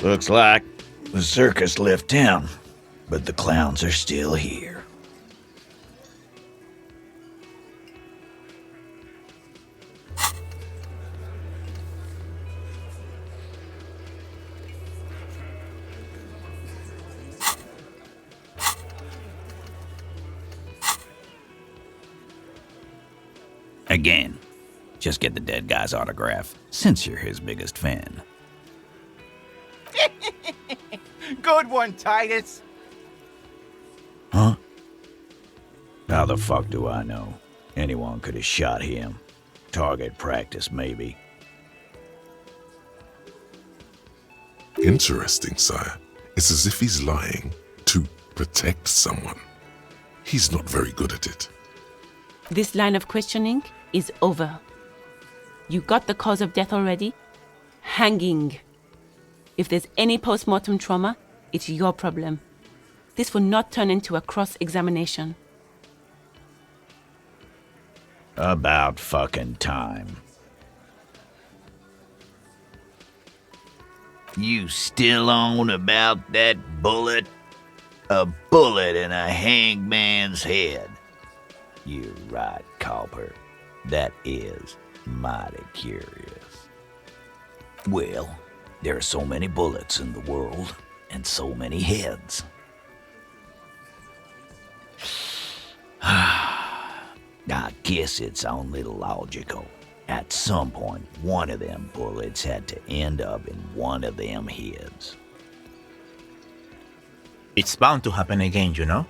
Looks like the circus left town, but the clowns are still here. Again, just get the dead guy's autograph, since you're his biggest fan. Good one, Titus. Huh? How the fuck do I know? Anyone could have shot him. Target practice, maybe. Interesting, sire. It's as if he's lying to protect someone. He's not very good at it. This line of questioning is over. You got the cause of death already? Hanging. If there's any post-mortem trauma, it's your problem. This will not turn into a cross-examination. About fucking time. You still on about that bullet? A bullet in a hangman's head. You're right, Copper. That is mighty curious. Well, there are so many bullets in the world, and so many heads. I guess it's only logical. At some point, one of them bullets had to end up in one of them heads. It's bound to happen again, you know?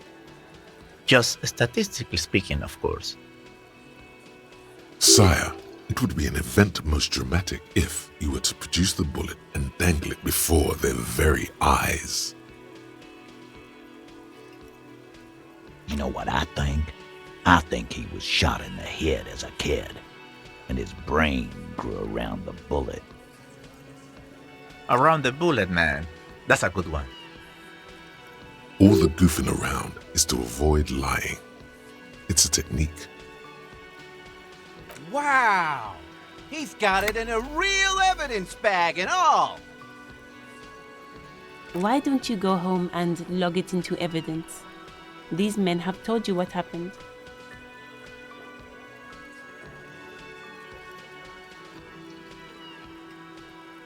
Just statistically speaking, of course. Sire, it would be an event most dramatic if you were to produce the bullet and dangle it before their very eyes. You know what I think? I think he was shot in the head as a kid, and his brain grew around the bullet. Around the bullet, man. That's a good one. All the goofing around is to avoid lying. It's a technique. Wow! He's got it in a real evidence bag and all! Why don't you go home and log it into evidence? These men have told you what happened.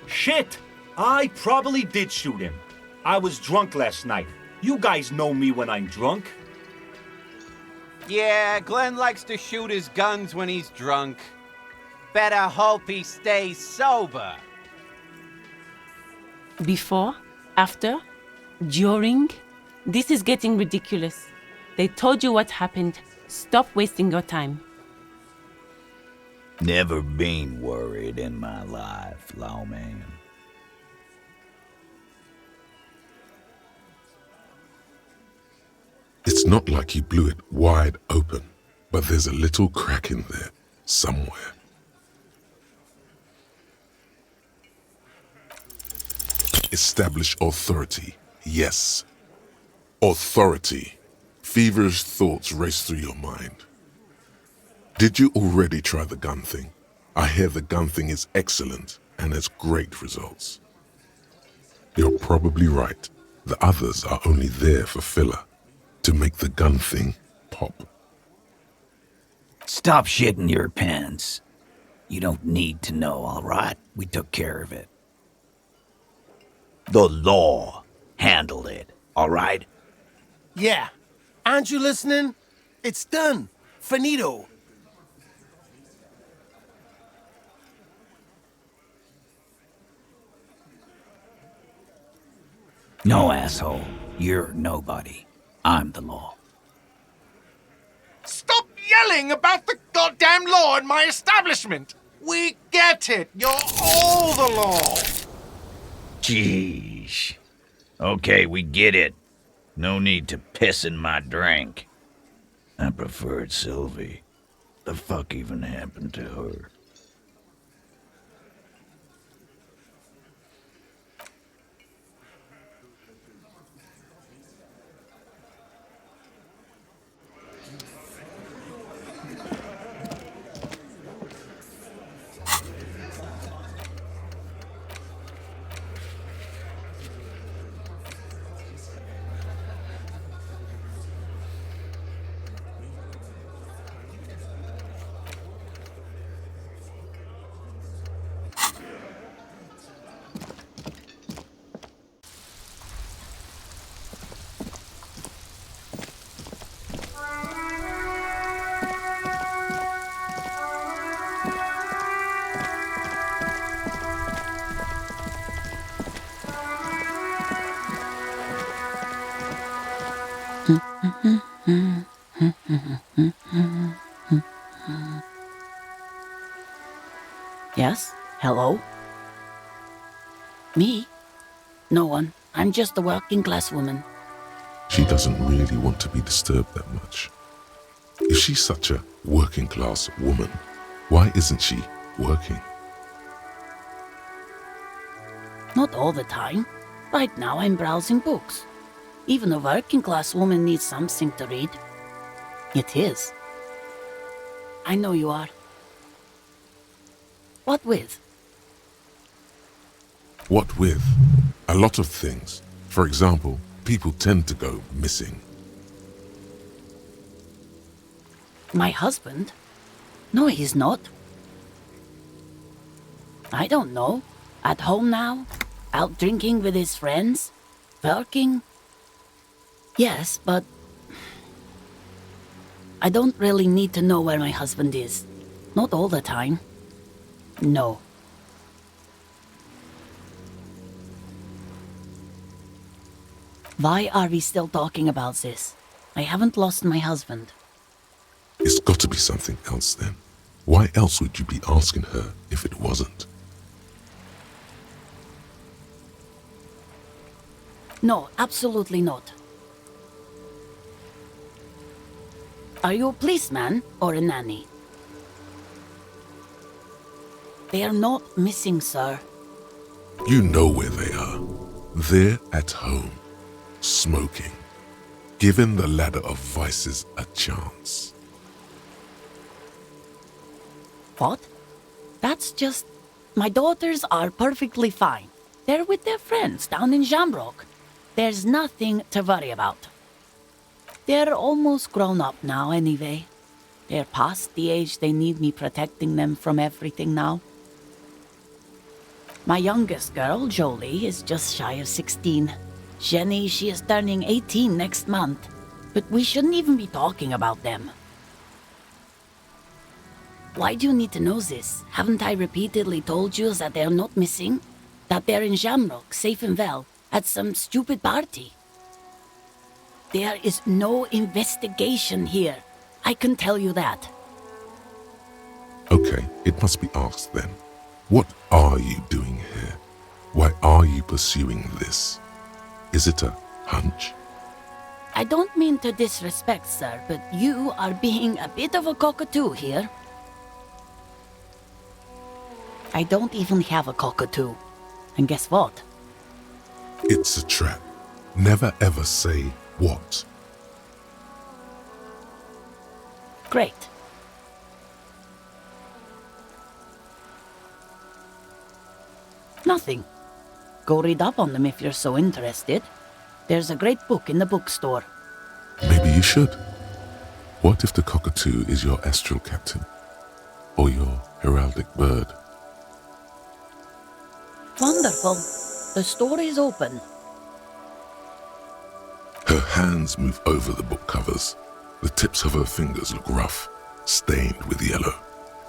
Shit! I probably did shoot him. I was drunk last night. You guys know me when I'm drunk. Yeah, Glenn likes to shoot his guns when he's drunk. Better hope he stays sober. Before? After? During? This is getting ridiculous. They told you what happened. Stop wasting your time. Never been worried in my life, lawman. It's not like you blew it wide open, but there's a little crack in there, somewhere. Establish authority, yes. Authority. Feverish thoughts race through your mind. Did you already try the gun thing? I hear the gun thing is excellent and has great results. You're probably right. The others are only there for filler, to make the gun thing pop. Stop shitting your pants. You don't need to know, all right? We took care of it. The law handled it, all right? Yeah. Aren't you listening? It's done. Finito. No, asshole. You're nobody. I'm the law. Stop yelling about the goddamn law in my establishment! We get it. You're all the law. Jeez. Okay, we get it. No need to piss in my drink. I preferred Sylvie. The fuck even happened to her? Yes? Hello? Me? No one. I'm just a working class woman. She doesn't really want to be disturbed that much. If she's such a working class woman, why isn't she working? Not all the time. Right now I'm browsing books. Even a working class woman needs something to read. It is. I know you are. What with? What with? A lot of things. For example, people tend to go missing. My husband? No, he's not. I don't know. At home now? Out drinking with his friends? Working? Yes, but I don't really need to know where my husband is. Not all the time. No. Why are we still talking about this? I haven't lost my husband. It's got to be something else then. Why else would you be asking her if it wasn't? No, absolutely not. Are you a policeman or a nanny? They are not missing, sir. You know where they are. They're at home, smoking, giving the ladder of vices a chance. What? That's just... My daughters are perfectly fine. They're with their friends down in Jamrock. There's nothing to worry about. They're almost grown up now anyway. They're past the age they need me protecting them from everything now. My youngest girl, Jolie, is just shy of 16. Jenny, she is turning 18 next month. But we shouldn't even be talking about them. Why do you need to know this? Haven't I repeatedly told you that they're not missing? That they're in Jamrock, safe and well, at some stupid party? There is no investigation here. I can tell you that. Okay, it must be asked then. What are you doing here? Why are you pursuing this? Is it a hunch? I don't mean to disrespect, sir, but you are being a bit of a cockatoo here. I don't even have a cockatoo. And guess what? It's a trap. Never ever say what. Great. Nothing. Go read up on them if you're so interested. There's a great book in the bookstore. Maybe you should. What if the cockatoo is your astral captain? Or your heraldic bird? Wonderful. The store is open. Her hands move over the book covers. The tips of her fingers look rough, stained with yellow.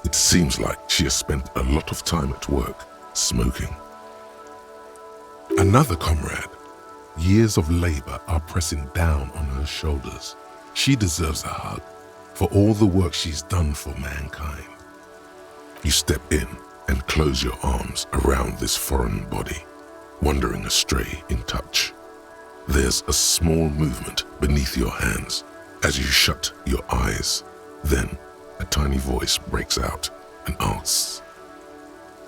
It seems like she has spent a lot of time at work, smoking. Another comrade. Years of labor are pressing down on her shoulders. She deserves a hug for all the work she's done for mankind. You step in and close your arms around this foreign body, wandering astray in touch. There's a small movement beneath your hands as you shut your eyes. Then a tiny voice breaks out and asks,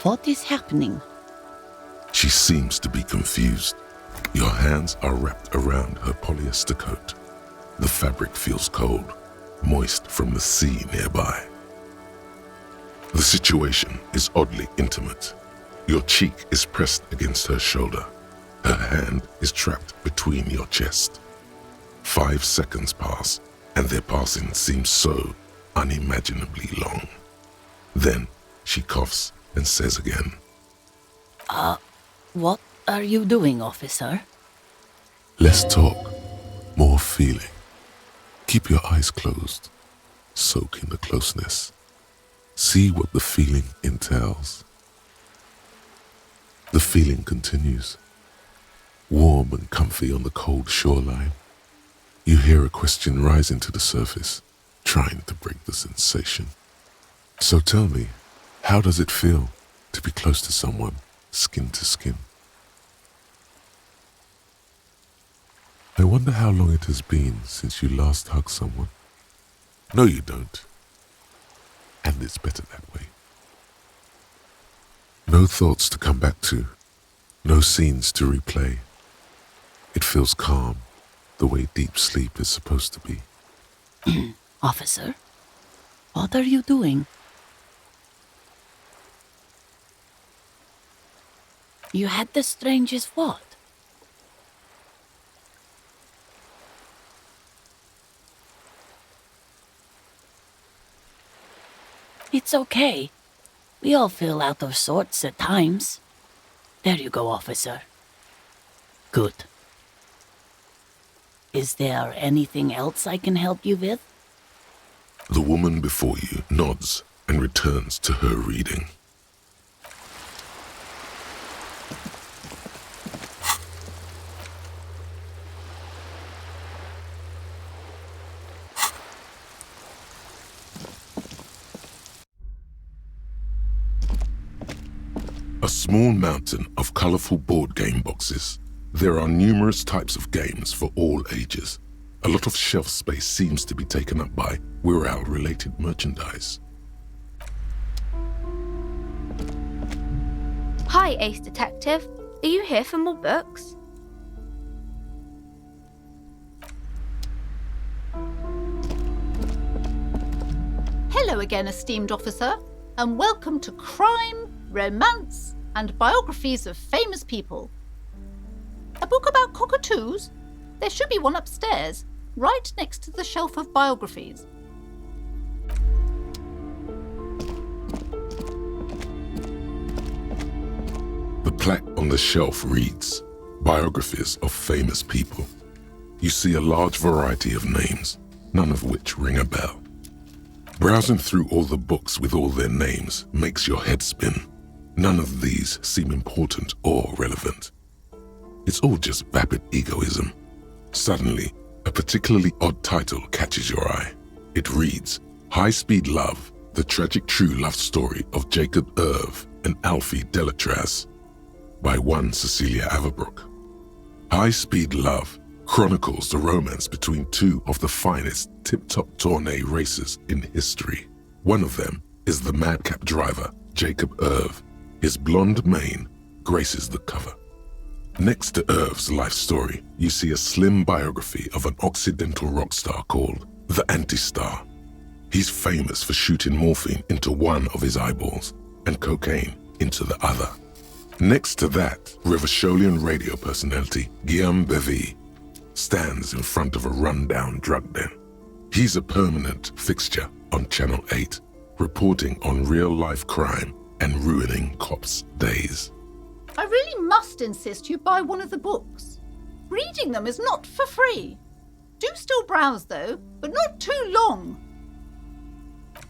What is happening? She seems to be confused. Your hands are wrapped around her polyester coat. The fabric feels cold, moist from the sea nearby. The situation is oddly intimate. Your cheek is pressed against her shoulder. Her hand is trapped between your chest. 5 seconds pass, and their passing seems so unimaginably long. Then she coughs and says again, What are you doing, officer? Less talk, more feeling. Keep your eyes closed. Soak in the closeness. See what the feeling entails. The feeling continues. Warm and comfy on the cold shoreline. You hear a question rising to the surface, trying to break the sensation. So tell me, how does it feel to be close to someone, skin to skin? I wonder how long it has been since you last hugged someone. No, you don't. And it's better that way. No thoughts to come back to, no scenes to replay. It feels calm, the way deep sleep is supposed to be. Officer, what are you doing? You had the strangest what? It's okay. We all feel out of sorts at times. There you go, officer. Good. Is there anything else I can help you with? The woman before you nods and returns to her reading. A small mountain of colorful board game boxes. There are numerous types of games for all ages. A lot of shelf space seems to be taken up by Wirral-related merchandise. Hi, Ace Detective. Are you here for more books? Hello again, esteemed officer, and welcome to Crime, Romance, and Biographies of Famous People. A book about cockatoos? There should be one upstairs, right next to the shelf of biographies. The plaque on the shelf reads, Biographies of Famous People. You see a large variety of names, none of which ring a bell. Browsing through all the books with all their names makes your head spin. None of these seem important or relevant. It's all just vapid egoism. Suddenly, a particularly odd title catches your eye. It reads, High Speed Love, the tragic true love story of Jacob Irv and Alfie Delatraz, by one Cecilia Averbrook. High Speed Love chronicles the romance between two of the finest tip-top tourney racers in history. One of them is the madcap driver, Jacob Irv. His blonde mane graces the cover. Next to Irv's life story, you see a slim biography of an Occidental rock star called the Anti-Star. He's famous for shooting morphine into one of his eyeballs and cocaine into the other. Next to that, Revacholian radio personality Guillaume Bevy stands in front of a rundown drug den. He's a permanent fixture on Channel 8, reporting on real-life crime and ruining cops' days. I really must insist you buy one of the books. Reading them is not for free. Do still browse though, but not too long.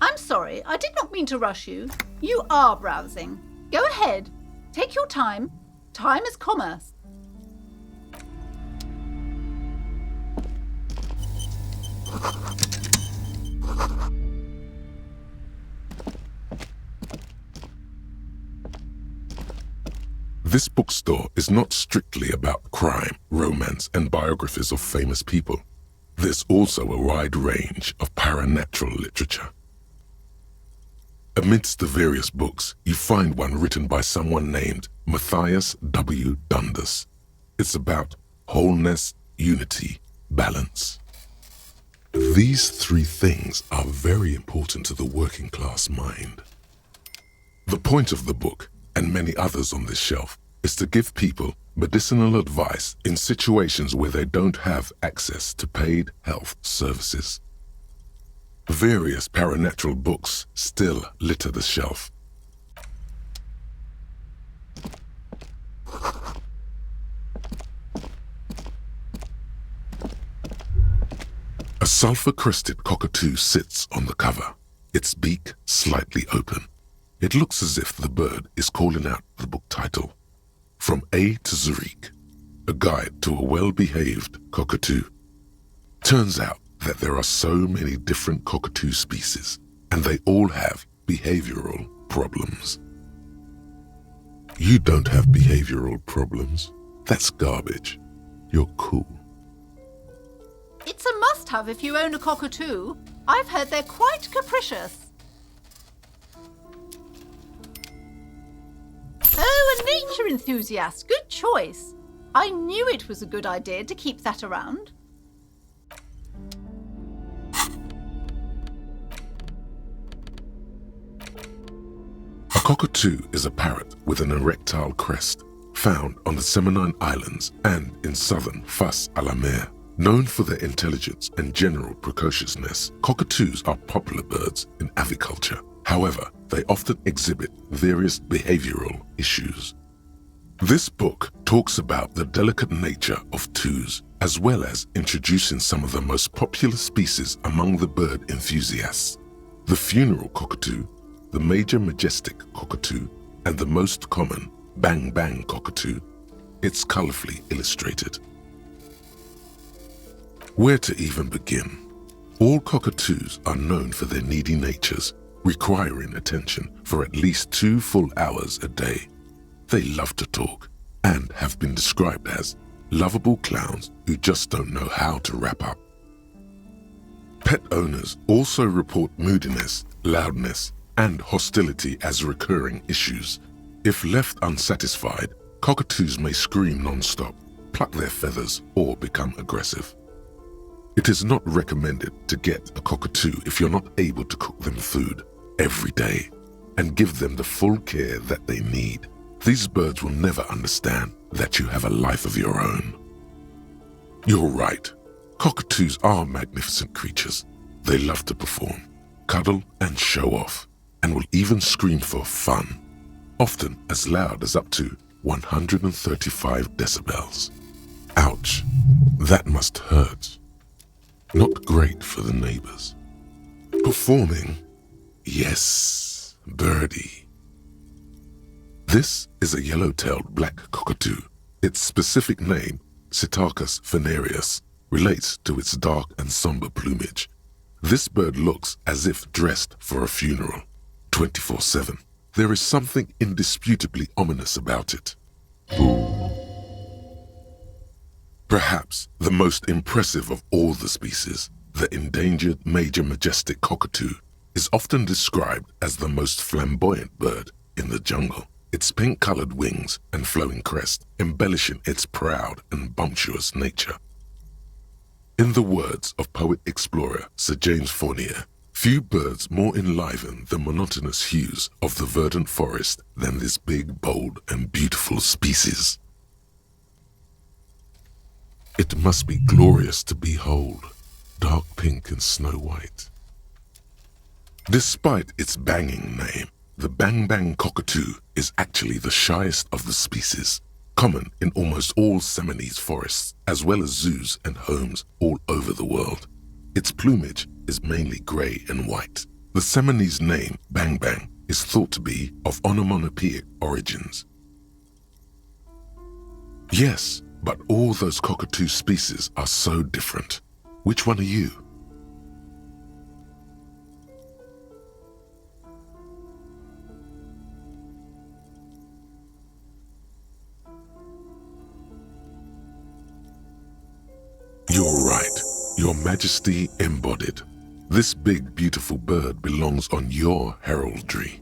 I'm sorry, I did not mean to rush you. You are browsing. Go ahead. Take your time. Time is commerce. This bookstore is not strictly about crime, romance, and biographies of famous people. There's also a wide range of paranatural literature. Amidst the various books, you find one written by someone named Matthias W. Dundas. It's about wholeness, unity, balance. These three things are very important to the working class mind. The point of the book, and many others on this shelf, is to give people medicinal advice in situations where they don't have access to paid health services. Various paranatural books still litter the shelf. A sulfur-crested cockatoo sits on the cover, its beak slightly open. It looks as if the bird is calling out the book title, From A to Zurich, a guide to a well-behaved cockatoo. Turns out that there are so many different cockatoo species, and they all have behavioral problems. You don't have behavioral problems. That's garbage. You're cool. It's a must-have if you own a cockatoo. I've heard they're quite capricious. Oh, a nature enthusiast. Good choice. I knew it was a good idea to keep that around. A cockatoo is a parrot with an erectile crest, found on the Seminine Islands and in southern Fas a la Mer. Known for their intelligence and general precociousness, cockatoos are popular birds in aviculture. However, they often exhibit various behavioral issues. This book talks about the delicate nature of toos, as well as introducing some of the most popular species among the bird enthusiasts. The funeral cockatoo, the major majestic cockatoo, and the most common bang bang cockatoo. It's colorfully illustrated. Where to even begin? All cockatoos are known for their needy natures, requiring attention for at least 2 full hours a day. They love to talk and have been described as lovable clowns who just don't know how to wrap up. Pet owners also report moodiness, loudness, and hostility as recurring issues. If left unsatisfied, cockatoos may scream non-stop, pluck their feathers, or become aggressive. It is not recommended to get a cockatoo if you're not able to cook them food every day and give them the full care that they need. These birds will never understand that you have a life of your own. You're right. Cockatoos are magnificent creatures. They love to perform, cuddle, and show off, and will even scream for fun, often as loud as up to 135 decibels. Ouch, that must hurt. Not great for the neighbors. Performing? Yes, birdie. This is a yellow-tailed black cockatoo. Its specific name, Psittacus venereus, relates to its dark and somber plumage. This bird looks as if dressed for a funeral, 24/7. There is something indisputably ominous about it. Perhaps the most impressive of all the species, the endangered major majestic cockatoo, is often described as the most flamboyant bird in the jungle. Its pink-colored wings and flowing crest embellishing its proud and bumptious nature. In the words of poet-explorer Sir James Fournier, few birds more enliven the monotonous hues of the verdant forest than this big, bold, and beautiful species. It must be glorious to behold, dark pink and snow white. Despite its banging name, the bang bang cockatoo is actually the shyest of the species, common in almost all Seminoese forests, as well as zoos and homes all over the world. Its plumage is mainly grey and white. The Seminoese name bang bang is thought to be of onomatopoeic origins. Yes, but all those cockatoo species are so different. Which one are you? You're right, Your Majesty embodied. This big, beautiful bird belongs on your heraldry.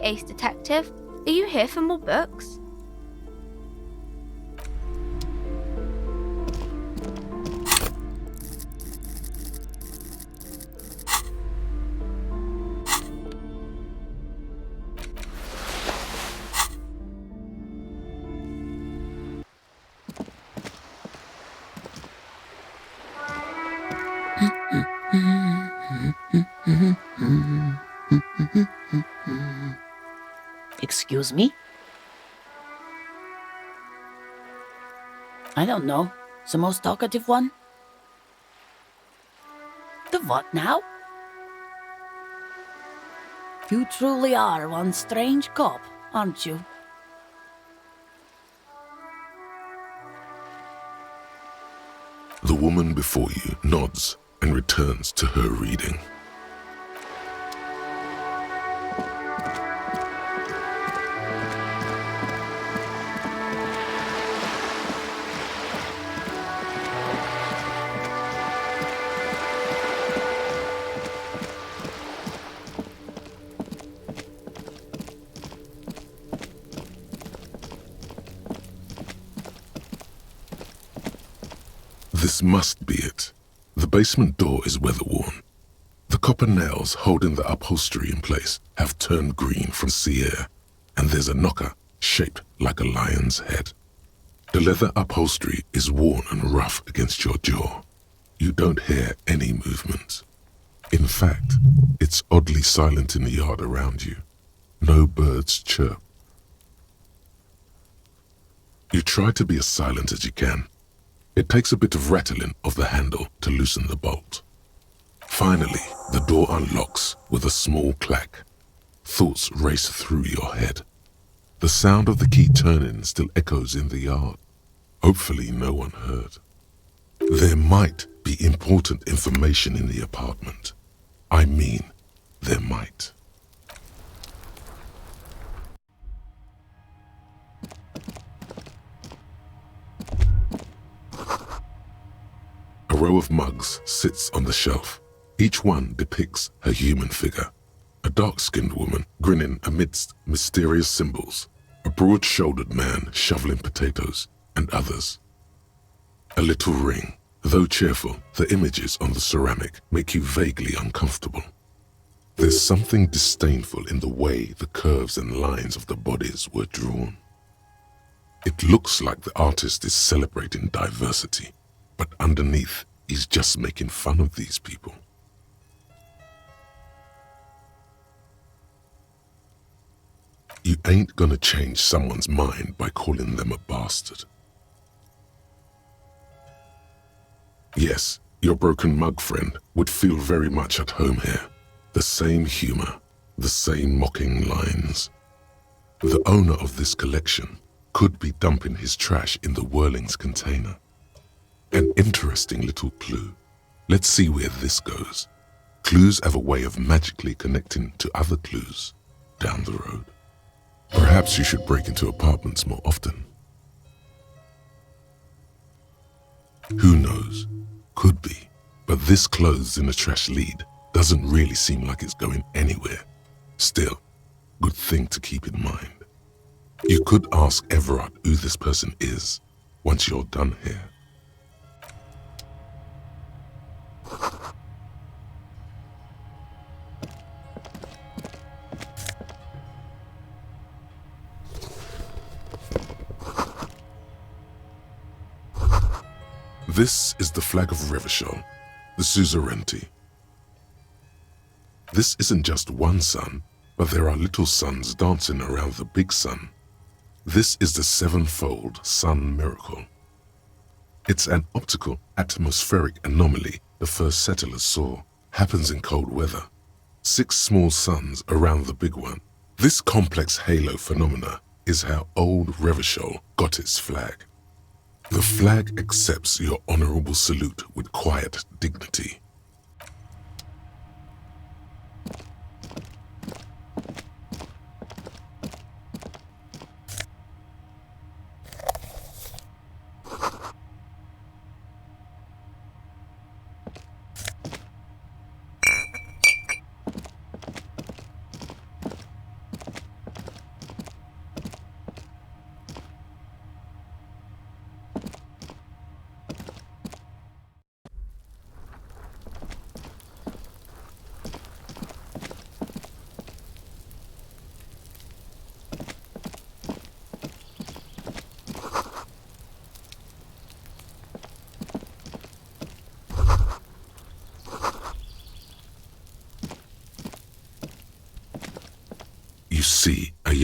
Ace Detective. Are you here for more books? Excuse me? I don't know. The most talkative one? The what now? You truly are one strange cop, aren't you? The woman before you nods and returns to her reading. This must be it. The basement door is weather-worn. The copper nails holding the upholstery in place have turned green from sea air, and there's a knocker shaped like a lion's head. The leather upholstery is worn and rough against your jaw. You don't hear any movement. In fact, it's oddly silent in the yard around you. No birds chirp. You try to be as silent as you can. It takes a bit of rattling of the handle to loosen the bolt. Finally, the door unlocks with a small clack. Thoughts race through your head. The sound of the key turning still echoes in the yard. Hopefully no one heard. There might be important information in the apartment. I mean, there might. A row of mugs sits on the shelf. Each one depicts a human figure. A dark-skinned woman grinning amidst mysterious symbols. A broad-shouldered man shoveling potatoes, and others. A little ring. Though cheerful, the images on the ceramic make you vaguely uncomfortable. There's something disdainful in the way the curves and lines of the bodies were drawn. It looks like the artist is celebrating diversity, but underneath, he's just making fun of these people. You ain't gonna change someone's mind by calling them a bastard. Yes, your broken mug friend would feel very much at home here. The same humor, the same mocking lines. The owner of this collection could be dumping his trash in the Whirling's container. An interesting little clue. Let's see where this goes. Clues have a way of magically connecting to other clues down the road. Perhaps you should break into apartments more often. Who knows? Could be. But this clothes in the trash lead doesn't really seem like it's going anywhere. Still, good thing to keep in mind. You could ask Everard who this person is once you're done here. This is the flag of Revachol, the suzerainty. This isn't just one sun, but there are little suns dancing around the big sun. This is the sevenfold sun miracle. It's an optical atmospheric anomaly the first settlers saw. Happens in cold weather. 6 small suns around the big one. This complex halo phenomena is how old Revachol got its flag. The flag accepts your honorable salute with quiet dignity.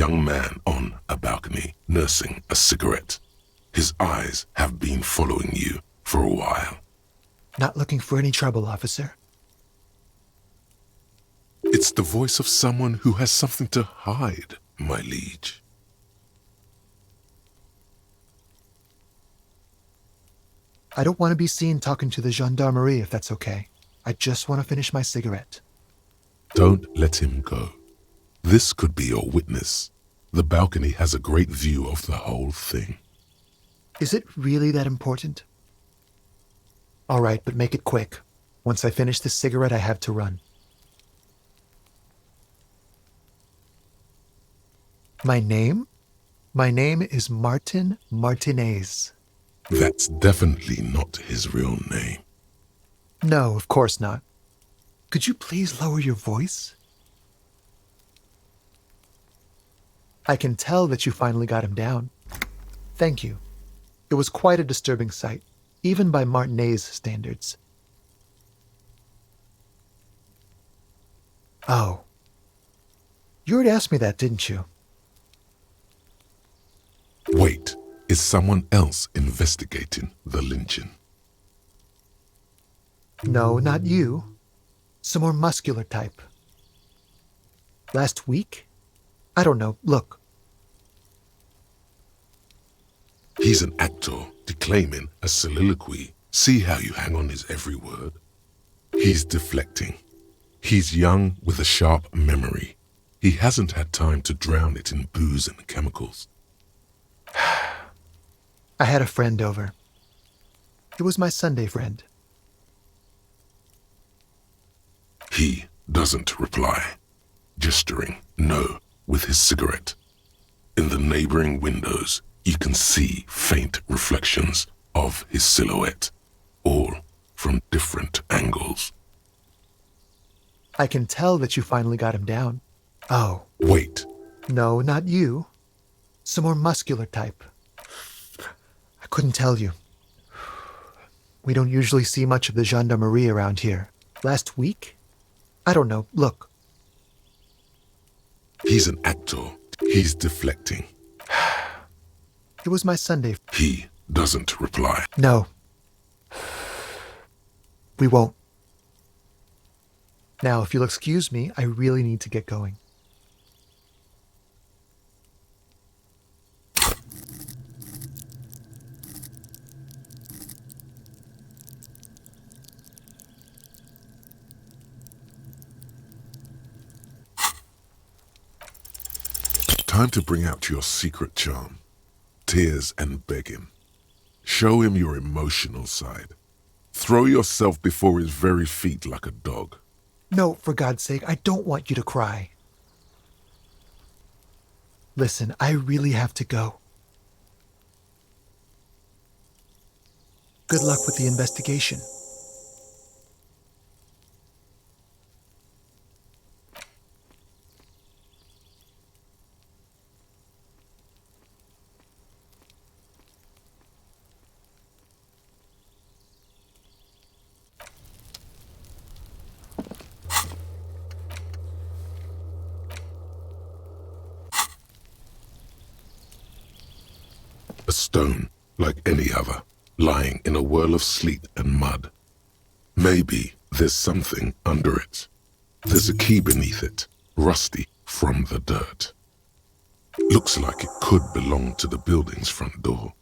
young man on a balcony nursing a cigarette. His eyes have been following you for a while. Not looking for any trouble, officer. It's the voice of someone who has something to hide, my liege. I don't want to be seen talking to the gendarmerie if that's okay. I just want to finish my cigarette. Don't let him go. This could be your witness. The balcony has a great view of the whole thing. Is it really that important? All right, but make it quick. Once I finish this cigarette, I have to run. My name? My name is Martin Martinez. That's definitely not his real name. No, of course not. Could you please lower your voice? I can tell that you finally got him down. Thank you. It was quite a disturbing sight, even by Martinez standards. Oh. You already asked me that, didn't you? Wait, is someone else investigating the lynching? No, not you. Some more muscular type. Last week? I don't know. Look. He's an actor declaiming a soliloquy. See how you hang on his every word? He's deflecting. He's young with a sharp memory. He hasn't had time to drown it in booze and chemicals. I had a friend over. It was my Sunday friend. He doesn't reply, gesturing no with his cigarette. In the neighboring windows, you can see faint reflections of his silhouette, all from different angles. I can tell that you finally got him down. Oh. Wait. No, not you. Some more muscular type. I couldn't tell you. We don't usually see much of the gendarmerie around here. Last week? I don't know. Look. He's an actor. He's deflecting. It was my Sunday. He doesn't reply. No. We won't. Now, if you'll excuse me, I really need to get going. Time to bring out your secret charm. Tears and begging. Show him your emotional side. Throw yourself before his very feet like a dog. No, for God's sake, I don't want you to cry. Listen, I really have to go. Good luck with the investigation. A stone, like any other, lying in a whirl of sleet and mud. Maybe there's something under it. There's a key beneath it, rusty from the dirt. Looks like it could belong to the building's front door.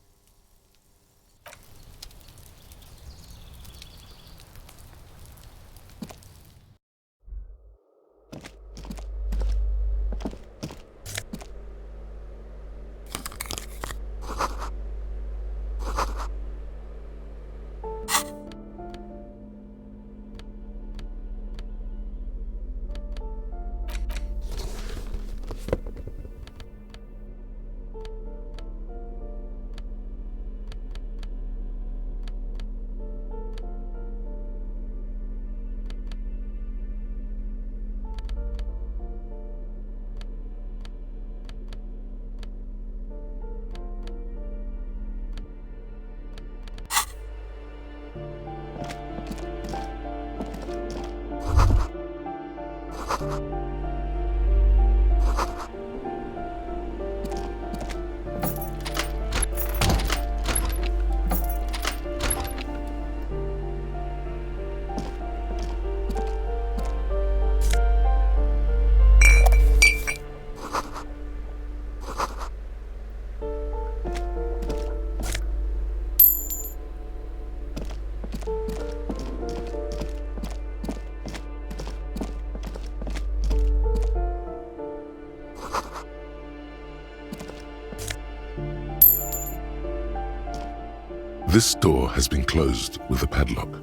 This door has been closed with a padlock.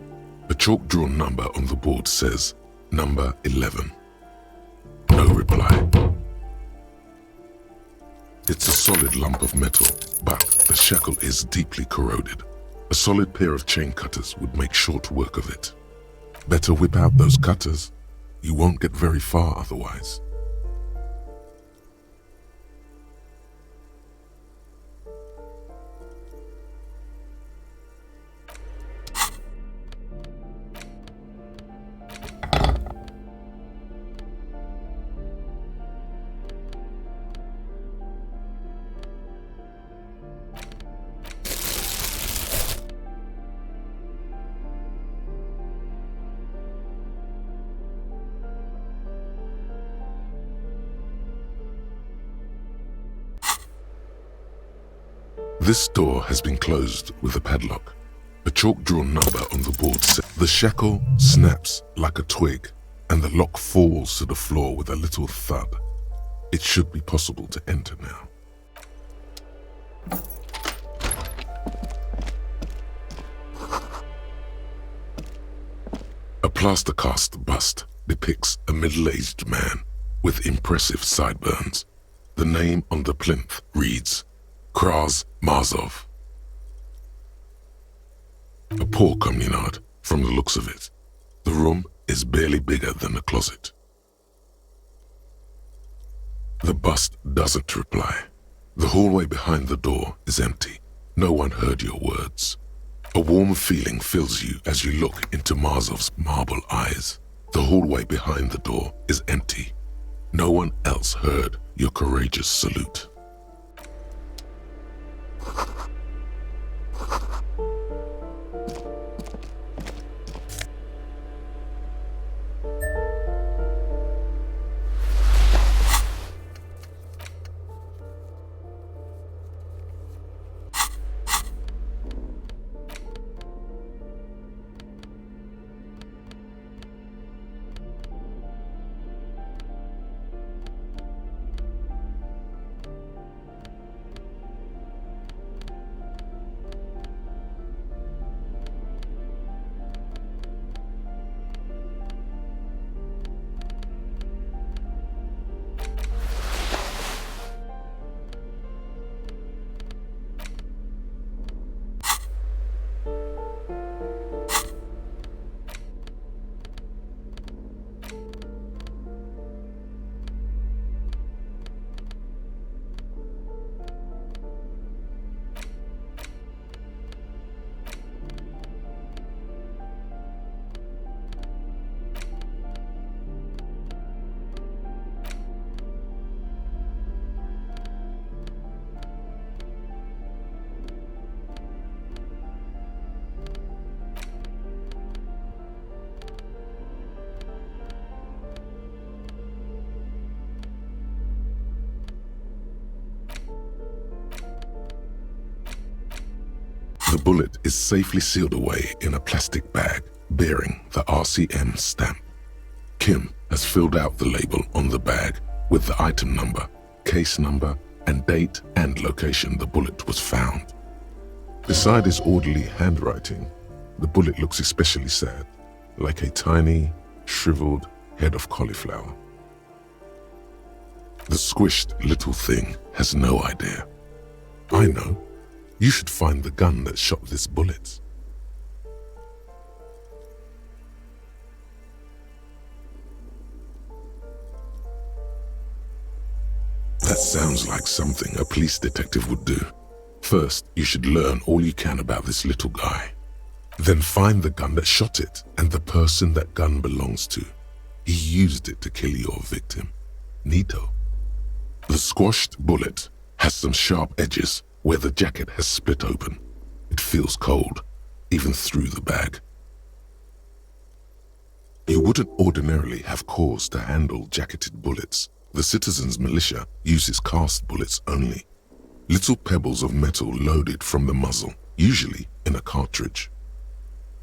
A chalk-drawn number on the board says, number 11. No reply. It's a solid lump of metal, but the shackle is deeply corroded. A solid pair of chain cutters would make short work of it. Better whip out those cutters. You won't get very far otherwise. This door has been closed with a padlock. A chalk-drawn number on the board says, the shackle snaps like a twig and the lock falls to the floor with a little thud. It should be possible to enter now. A plaster cast bust depicts a middle-aged man with impressive sideburns. The name on the plinth reads, Mazov. A poor communard, from the looks of it. The room is barely bigger than a closet. The bust doesn't reply. The hallway behind the door is empty. No one heard your words. A warm feeling fills you as you look into Mazov's marble eyes. The hallway behind the door is empty. No one else heard your courageous salute. The bullet is safely sealed away in a plastic bag bearing the RCM stamp. Kim has filled out the label on the bag with the item number, case number, and date and location the bullet was found. Beside his orderly handwriting, the bullet looks especially sad, like a tiny, shriveled head of cauliflower. The squished little thing has no idea. I know. You should find the gun that shot this bullet. That sounds like something a police detective would do. First, you should learn all you can about this little guy. Then find the gun that shot it and the person that gun belongs to. He used it to kill your victim. Neato. The squashed bullet has some sharp edges where the jacket has split open. It feels cold, even through the bag. You wouldn't ordinarily have cause to handle jacketed bullets. The citizens' militia uses cast bullets only. Little pebbles of metal loaded from the muzzle, usually in a cartridge.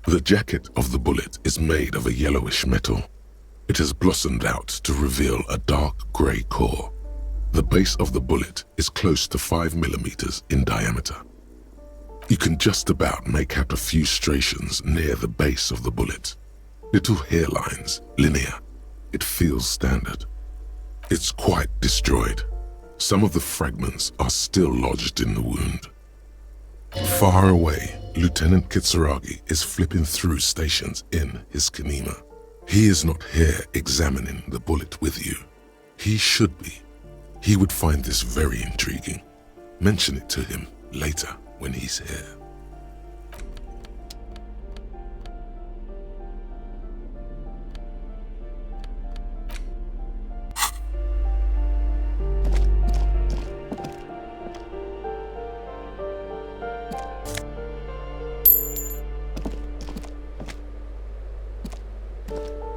The jacket of the bullet is made of a yellowish metal. It has blossomed out to reveal a dark grey core. The base of the bullet is close to 5 millimeters in diameter. You can just about make out a few striations near the base of the bullet. Little hairlines, linear. It feels standard. It's quite destroyed. Some of the fragments are still lodged in the wound. Far away, Lieutenant Kitsuragi is flipping through stations in his Kanima. He is not here examining the bullet with you. He should be. He would find this very intriguing. Mention it to him later when he's here.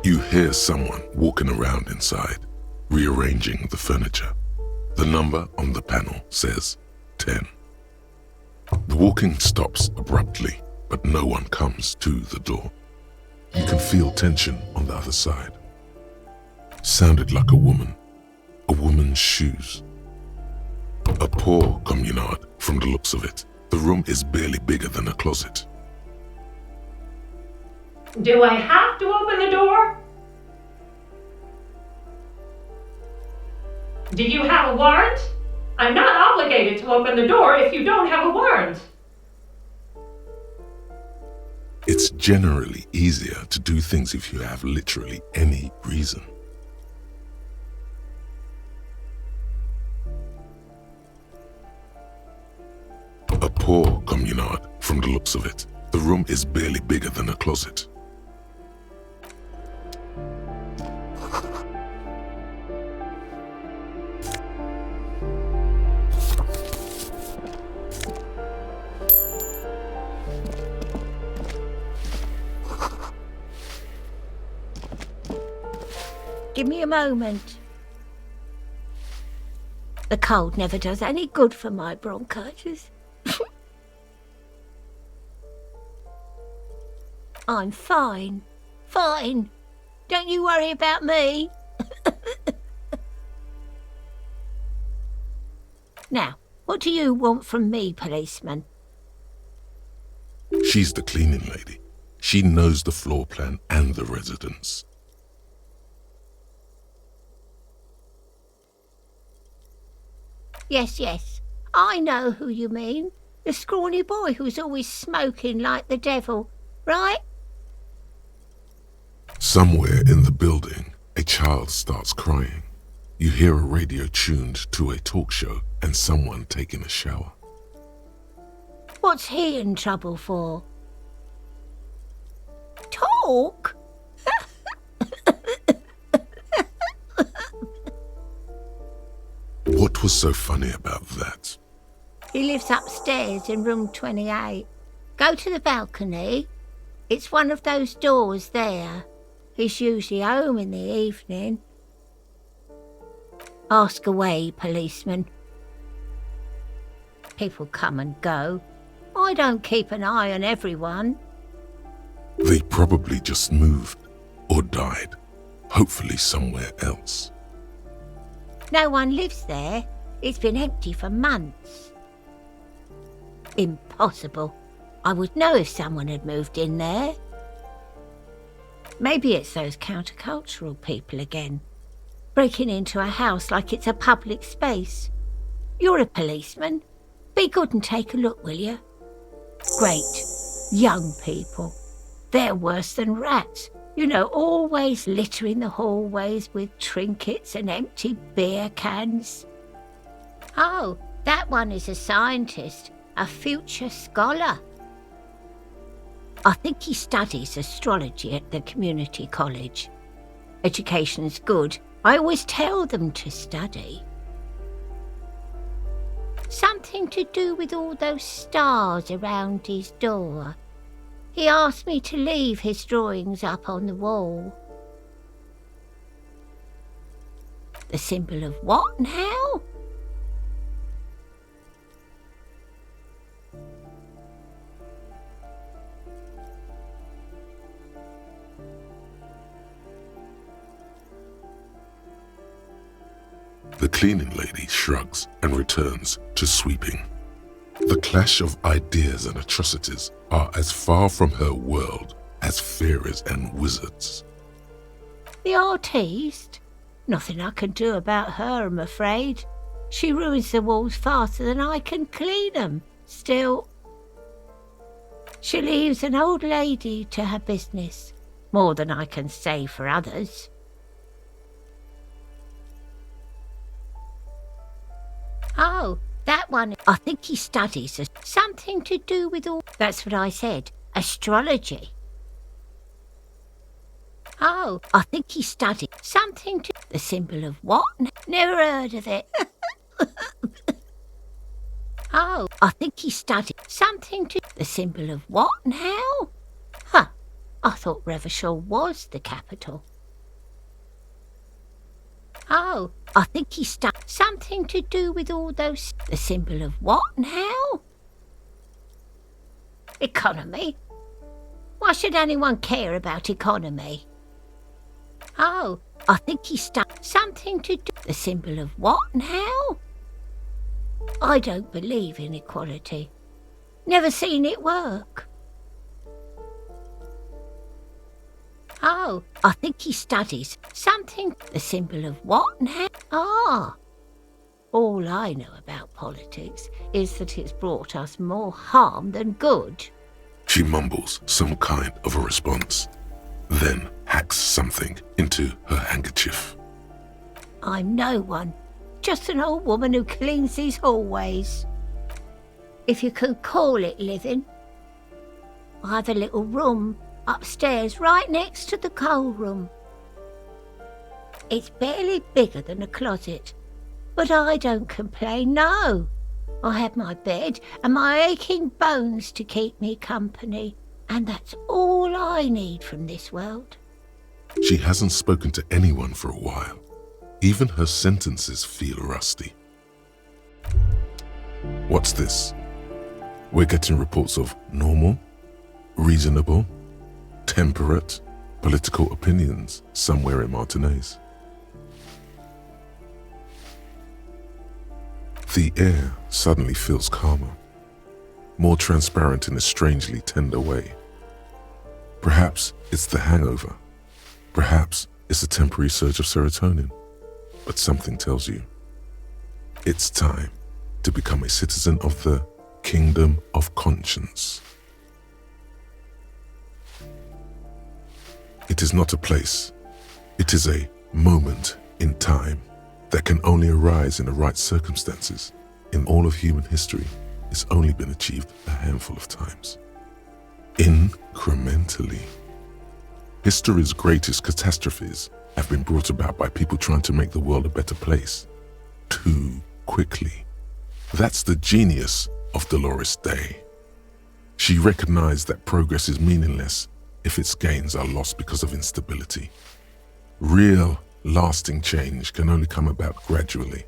You hear someone walking around inside, rearranging the furniture. The number on the panel says 10. The walking stops abruptly, but no one comes to the door. You can feel tension on the other side. Sounded like a woman's shoes. A poor communard from the looks of it. The room is barely bigger than a closet. Do I have to open the door? Do you have a warrant? I'm not obligated to open the door if you don't have a warrant. It's generally easier to do things if you have literally any reason. A poor communard from the looks of it. The room is barely bigger than a closet. Give me a moment. The cold never does any good for my bronchitis. I'm fine. Fine. Don't you worry about me. Now, what do you want from me, policeman? She's the cleaning lady. She knows the floor plan and the residence. Yes. I know who you mean. The scrawny boy who's always smoking like the devil, right? Somewhere in the building, a child starts crying. You hear a radio tuned to a talk show and someone taking a shower. What's he in trouble for? Talk? What was so funny about that? He lives upstairs in room 28. Go to the balcony. It's one of those doors there. He's usually home in the evening. Ask away, policeman. People come and go. I don't keep an eye on everyone. They probably just moved or died, hopefully somewhere else. No one lives there. It's been empty for months. Impossible. I would know if someone had moved in there. Maybe it's those countercultural people again, breaking into a house like it's a public space. You're a policeman. Be good and take a look, will you? Great. Young people. They're worse than rats. You know, always littering the hallways with trinkets and empty beer cans. Oh, that one is a scientist, a future scholar. I think he studies astrology at the community college. Education's good. I always tell them to study. Something to do with all those stars around his door. He asked me to leave his drawings up on the wall. The symbol of what now? The cleaning lady shrugs and returns to sweeping. The clash of ideas and atrocities are as far from her world as fairies and wizards. The artiste? Nothing I can do about her, I'm afraid. She ruins the walls faster than I can clean them. Still, she leaves an old lady to her business. More than I can say for others. Oh, that one. I think he studies something to do with all... That's what I said. Astrology. Oh, I think he studied something to... The symbol of what? Never heard of it. Oh, I think he studied something to... The symbol of what and how? Huh. I thought Revachol was the capital. Oh, I think he studied something to do with all those... The symbol of what and how? Economy? Why should anyone care about economy? Oh, I think he studied something to do... The symbol of what and how? I don't believe in equality. Never seen it work. Oh, I think he studies something... The symbol of what and how? Ah. All I know about politics is that it's brought us more harm than good. She mumbles some kind of a response, then hacks something into her handkerchief. I'm no one. Just an old woman who cleans these hallways. If you can call it living. I have a little room upstairs right next to the coal room. It's barely bigger than a closet, but I don't complain, no. I have my bed and my aching bones to keep me company, and that's all I need from this world. She hasn't spoken to anyone for a while. Even her sentences feel rusty. What's this? We're getting reports of normal, reasonable, temperate political opinions somewhere in Martinez. The air suddenly feels calmer, more transparent in a strangely tender way. Perhaps it's the hangover. Perhaps it's a temporary surge of serotonin. But something tells you it's time to become a citizen of the Kingdom of Conscience. It is not a place. It is a moment in time that can only arise in the right circumstances. In all of human history, it's only been achieved a handful of times. Incrementally. History's greatest catastrophes have been brought about by people trying to make the world a better place. Too quickly. That's the genius of Dolores Day. She recognized that progress is meaningless if its gains are lost because of instability. Real, lasting change can only come about gradually,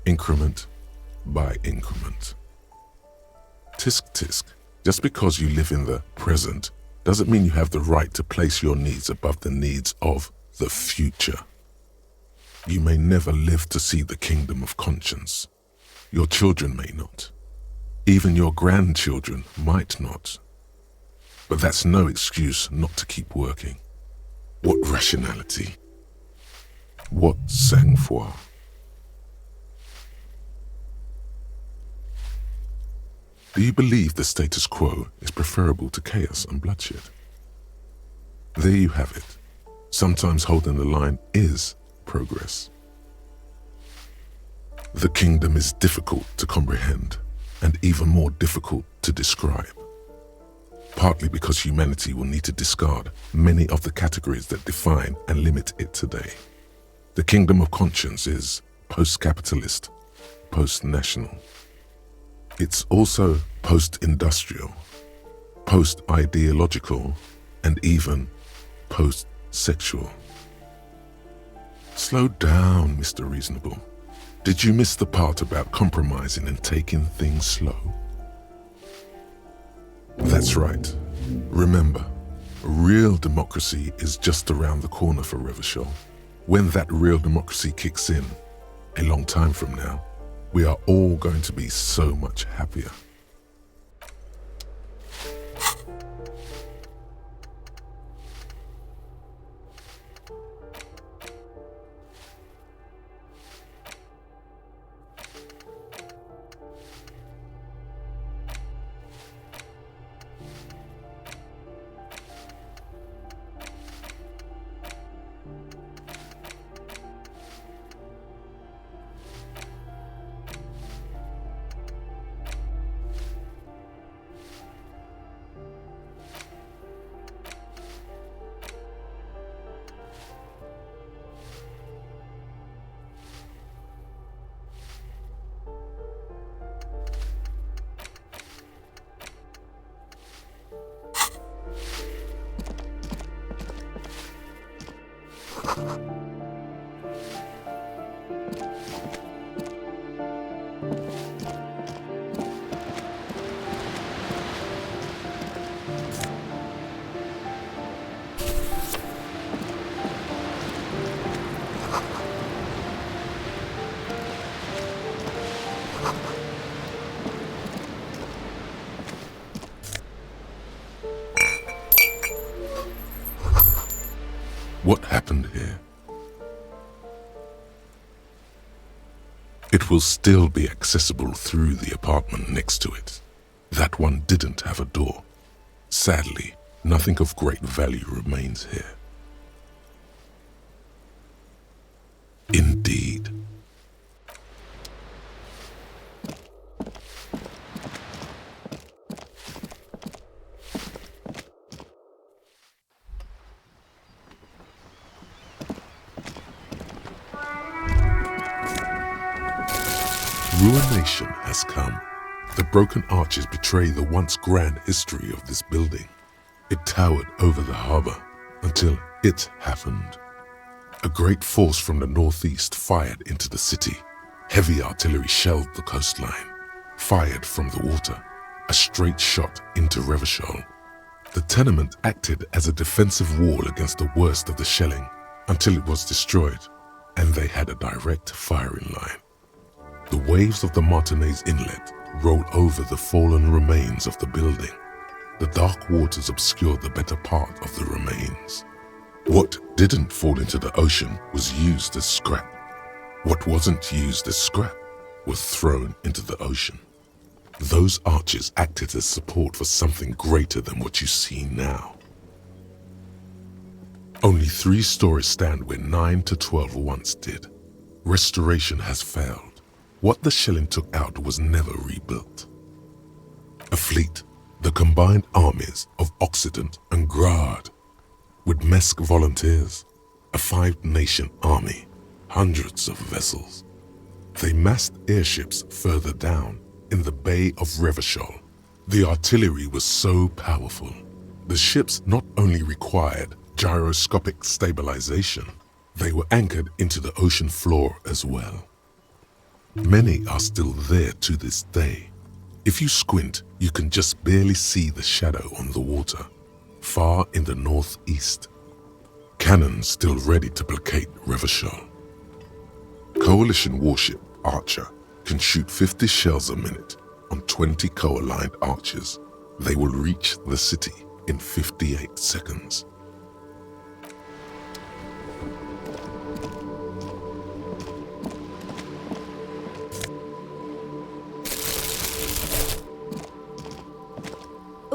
increment by increment. Tisk tisk, just because you live in the present doesn't mean you have the right to place your needs above the needs of the future. You may never live to see the Kingdom of Conscience. Your children may not. Even your grandchildren might not. But that's no excuse not to keep working. What rationality? What sang-froid? Do you believe the status quo is preferable to chaos and bloodshed? There you have it. Sometimes holding the line is progress. The kingdom is difficult to comprehend and even more difficult to describe. Partly because humanity will need to discard many of the categories that define and limit it today. The Kingdom of Conscience is post-capitalist, post-national. It's also post-industrial, post-ideological, and even post-sexual. Slow down, Mr. Reasonable. Did you miss the part about compromising and taking things slow? That's right. Remember, real democracy is just around the corner for Revachol. When that real democracy kicks in, a long time from now, we are all going to be so much happier. What happened here? It will still be accessible through the apartment next to it. That one didn't have a door. Sadly, nothing of great value remains here. Indeed. Ruination has come. The broken arches betray the once grand history of this building. It towered over the harbor until it happened. A great force from the northeast fired into the city. Heavy artillery shelled the coastline. Fired from the water, a straight shot into Revachol. The tenement acted as a defensive wall against the worst of the shelling until it was destroyed, and they had a direct firing line. The waves of the Martinez Inlet rolled over the fallen remains of the building. The dark waters obscured the better part of the remains. What didn't fall into the ocean was used as scrap. What wasn't used as scrap was thrown into the ocean. Those arches acted as support for something greater than what you see now. Only 3 stories stand where 9 to 12 once did. Restoration has failed. What the shelling took out was never rebuilt. A fleet, the combined armies of Occident and Grad, with Mesk volunteers, a 5-nation army, hundreds of vessels. They massed airships further down in the Bay of Revachol. The artillery was so powerful. The ships not only required gyroscopic stabilization, they were anchored into the ocean floor as well. Many are still there to this day. If you squint, you can just barely see the shadow on the water, far in the northeast. Cannons still ready to placate Revachol. Coalition warship Archer can shoot 50 shells a minute on 20 co-aligned archers. They will reach the city in 58 seconds.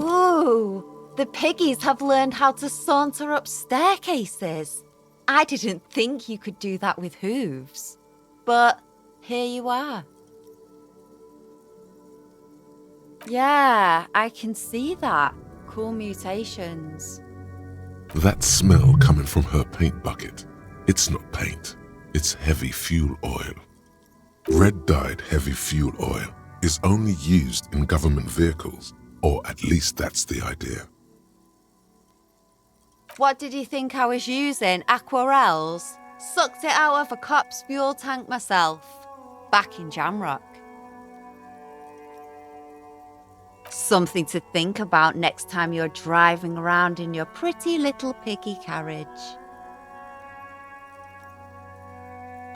Ooh, the piggies have learned how to saunter up staircases. I didn't think you could do that with hooves. But here you are. Yeah, I can see that. Cool mutations. That smell coming from her paint bucket, it's not paint, it's heavy fuel oil. Red-dyed heavy fuel oil is only used in government vehicles, or at least that's the idea. What did you think I was using? Aquarels? Sucked it out of a cop's fuel tank myself, back in Jamrock. Something to think about next time you're driving around in your pretty little piggy carriage.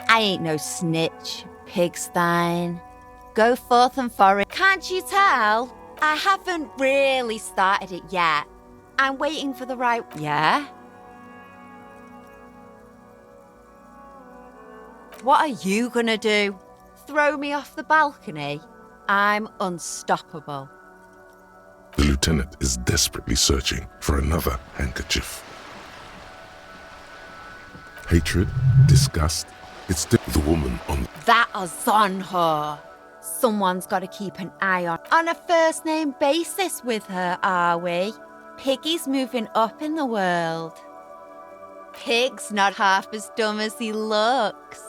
I ain't no snitch, pigstein. Go forth and forage. Can't you tell? I haven't really started it yet. I'm waiting for the right... Yeah? What are you gonna do? Throw me off the balcony? I'm unstoppable. The lieutenant is desperately searching for another handkerchief. Hatred, disgust, it's still the woman on... That is on her. Someone's got to keep an eye on a first-name basis with her, are we? Piggy's moving up in the world. Pig's not half as dumb as he looks.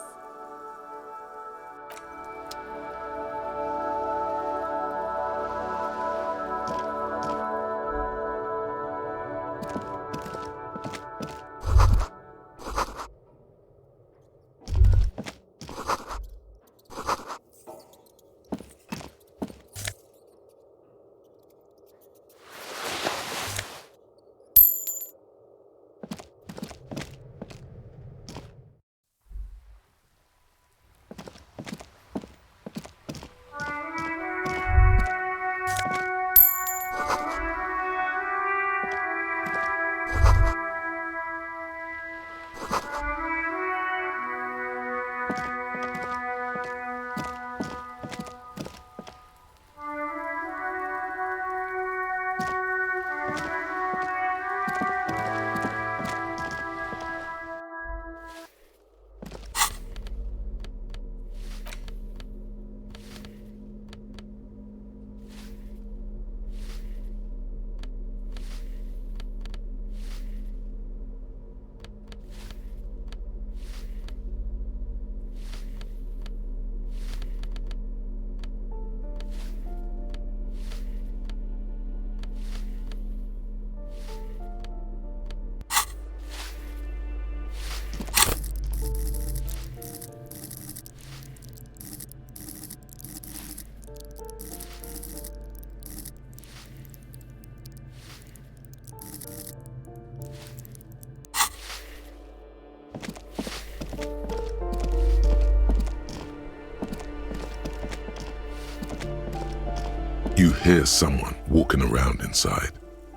You hear someone walking around inside,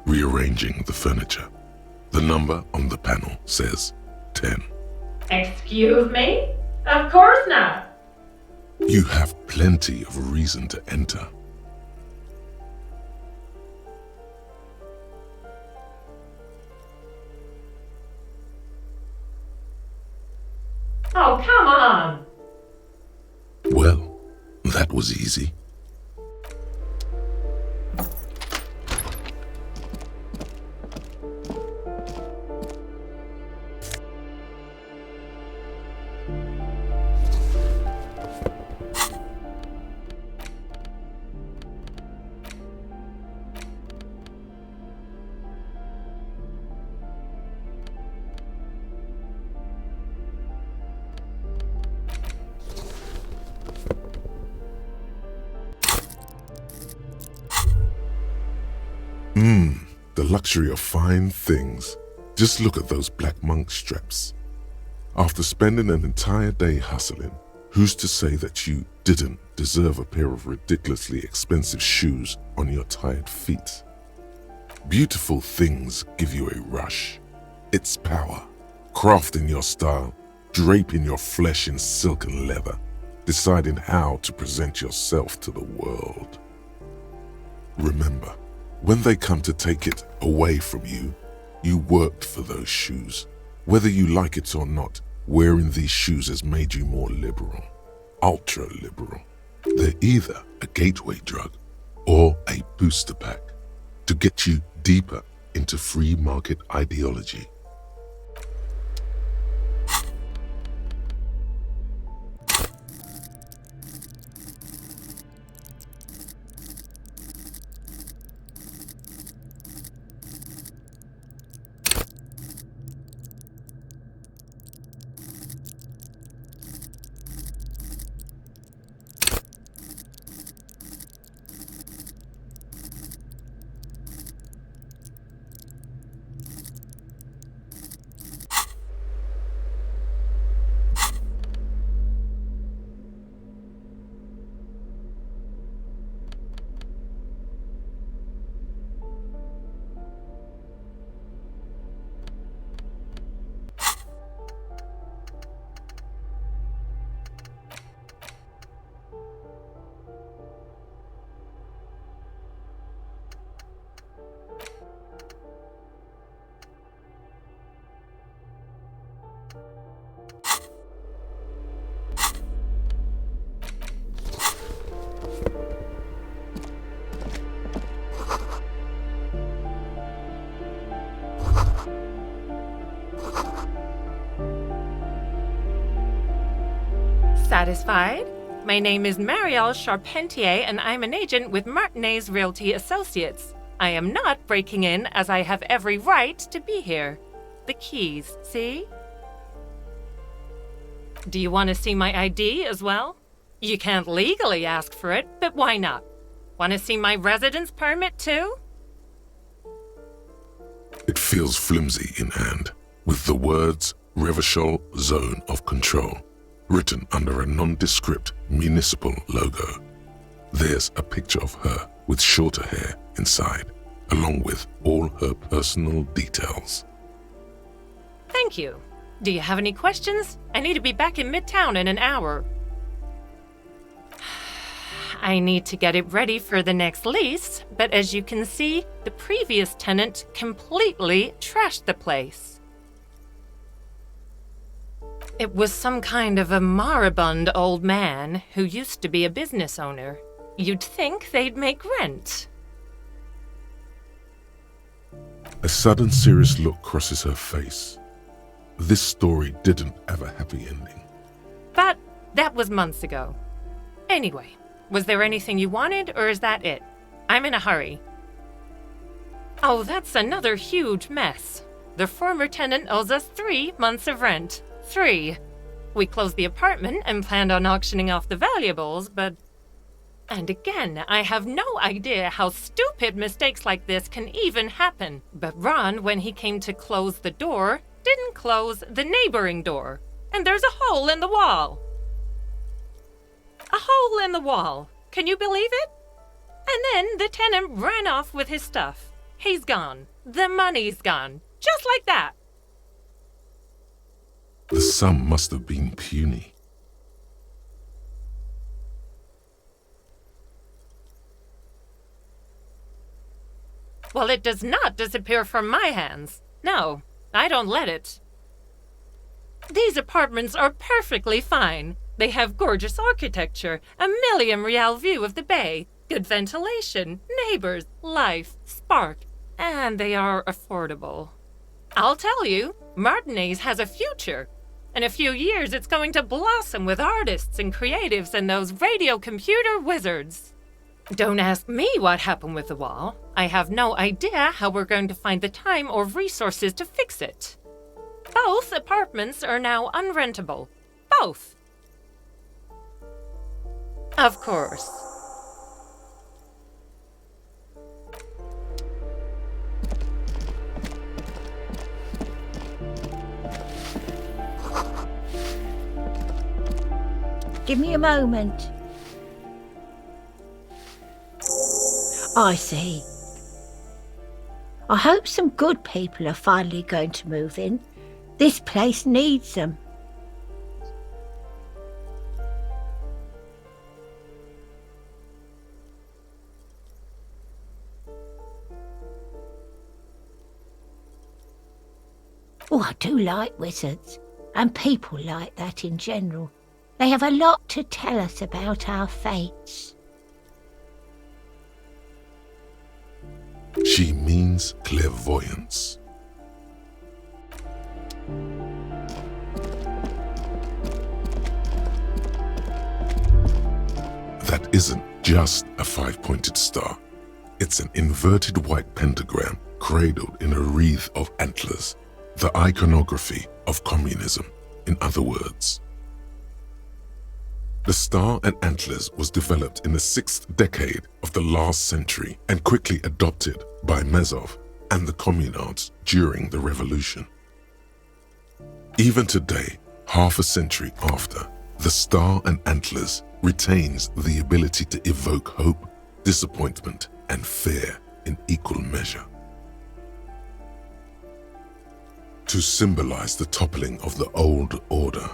rearranging the furniture. The number on the panel says 10. Excuse me? Of course not. You have plenty of reason to enter. Oh, come on. Well, that was easy. The luxury of fine things. Just look at those black monk straps. After spending an entire day hustling, who's to say that you didn't deserve a pair of ridiculously expensive shoes on your tired feet? Beautiful things give you a rush. It's power. Crafting your style, draping your flesh in silk and leather, deciding how to present yourself to the world. Remember, when they come to take it away from you, you worked for those shoes. Whether you like it or not, wearing these shoes has made you more liberal, ultra-liberal. They're either a gateway drug or a booster pack to get you deeper into free market ideology. Satisfied? My name is Marielle Charpentier, and I'm an agent with Martinez Realty Associates. I am not breaking in, as I have every right to be here. The keys, see? Do you want to see my ID as well? You can't legally ask for it, but why not? Want to see my residence permit too? It feels flimsy in hand, with the words Revachol Zone of Control written under a nondescript municipal logo. There's a picture of her with shorter hair inside, along with all her personal details. Thank you. Do you have any questions? I need to be back in Midtown in an hour. I need to get it ready for the next lease, but as you can see, the previous tenant completely trashed the place. It was some kind of a moribund old man who used to be a business owner. You'd think they'd make rent. A sudden serious look crosses her face. This story didn't have a happy ending. But that was months ago. Anyway, was there anything you wanted, or is that it? I'm in a hurry. Oh, that's another huge mess. The former tenant owes us 3 months of rent. 3. We closed the apartment and planned on auctioning off the valuables, but... And again, I have no idea how stupid mistakes like this can even happen. But Ron, when he came to close the door, didn't close the neighboring door. And there's a hole in the wall. A hole in the wall. Can you believe it? And then the tenant ran off with his stuff. He's gone. The money's gone. Just like that. The sum must have been puny. Well, it does not disappear from my hands. No, I don't let it. These apartments are perfectly fine. They have gorgeous architecture, a million-real view of the bay, good ventilation, neighbors, life, spark, and they are affordable. I'll tell you, Martinez has a future. In a few years, it's going to blossom with artists and creatives and those radio computer wizards. Don't ask me what happened with the wall. I have no idea how we're going to find the time or resources to fix it. Both apartments are now unrentable. Both. Of course. Give me a moment. I see. I hope some good people are finally going to move in. This place needs them. Oh, I do like wizards, and people like that in general. They have a lot to tell us about our fates. She means clairvoyance. That isn't just a 5-pointed star. It's an inverted white pentagram cradled in a wreath of antlers, the iconography of communism, in other words. The star and antlers was developed in the 6th decade of the last century and quickly adopted by Mazov and the communards during the revolution. Even today, half a century after, the star and antlers retains the ability to evoke hope, disappointment, and fear in equal measure. To symbolize the toppling of the old order.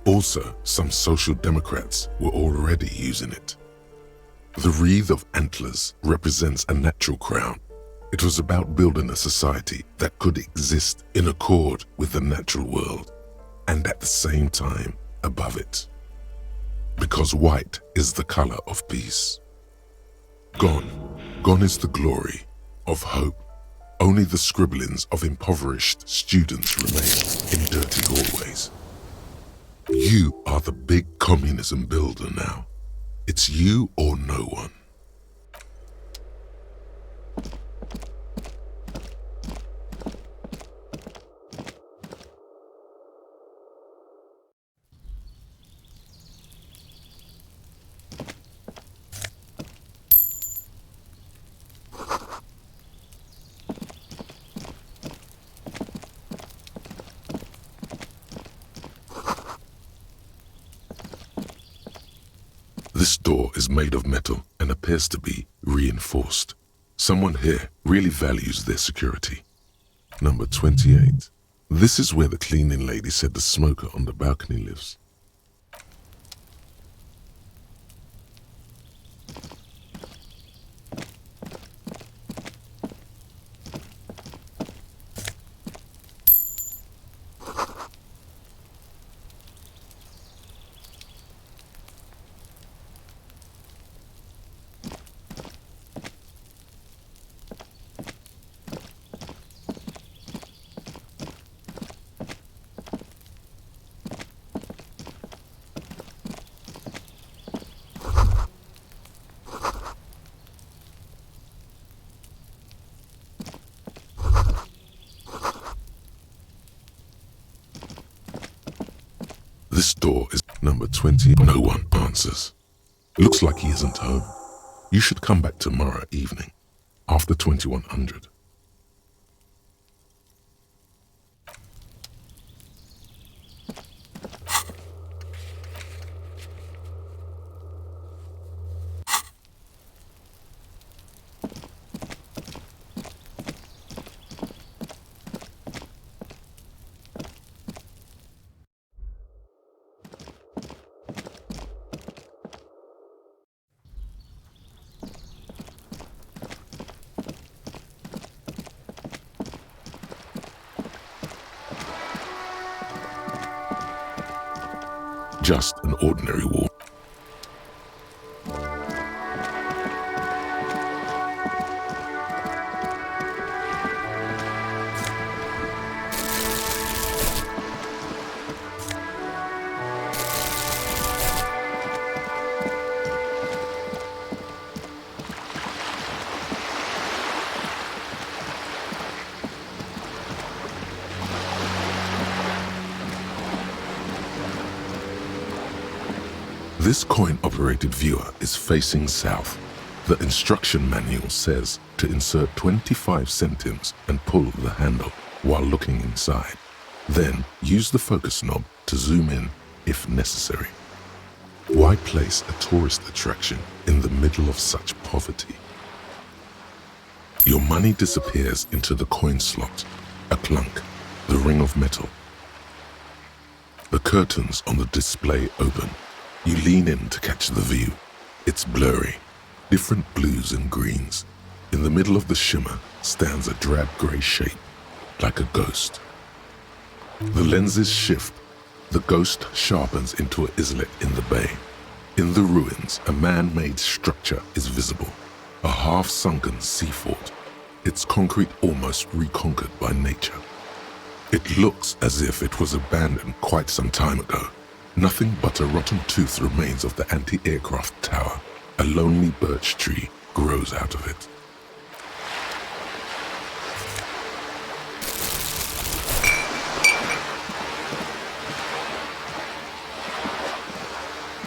Also, some social democrats were already using it. The wreath of antlers represents a natural crown. It was about building a society that could exist in accord with the natural world, and at the same time above it. Because white is the color of peace. Gone is the glory of hope. Only the scribblings of impoverished students remain in dirty hallways. You are the big communism builder now. It's you or no one. This door is made of metal and appears to be reinforced. Someone here really values their security. Number 28. This is where the cleaning lady said the smoker on the balcony lives. This door is number 20. No one answers. Looks like he isn't home. You should come back tomorrow evening, after 2100. Just an ordinary wall. This coin-operated viewer is facing south. The instruction manual says to insert 25 centimes and pull the handle while looking inside. Then use the focus knob to zoom in if necessary. Why place a tourist attraction in the middle of such poverty? Your money disappears into the coin slot, a clunk, the ring of metal. The curtains on the display open. You lean in to catch the view. It's blurry, different blues and greens. In the middle of the shimmer stands a drab grey shape, like a ghost. The lenses shift. The ghost sharpens into an islet in the bay. In the ruins, a man-made structure is visible, a half-sunken sea fort, its concrete almost reconquered by nature. It looks as if it was abandoned quite some time ago. Nothing but a rotten tooth remains of the anti-aircraft tower. A lonely birch tree grows out of it.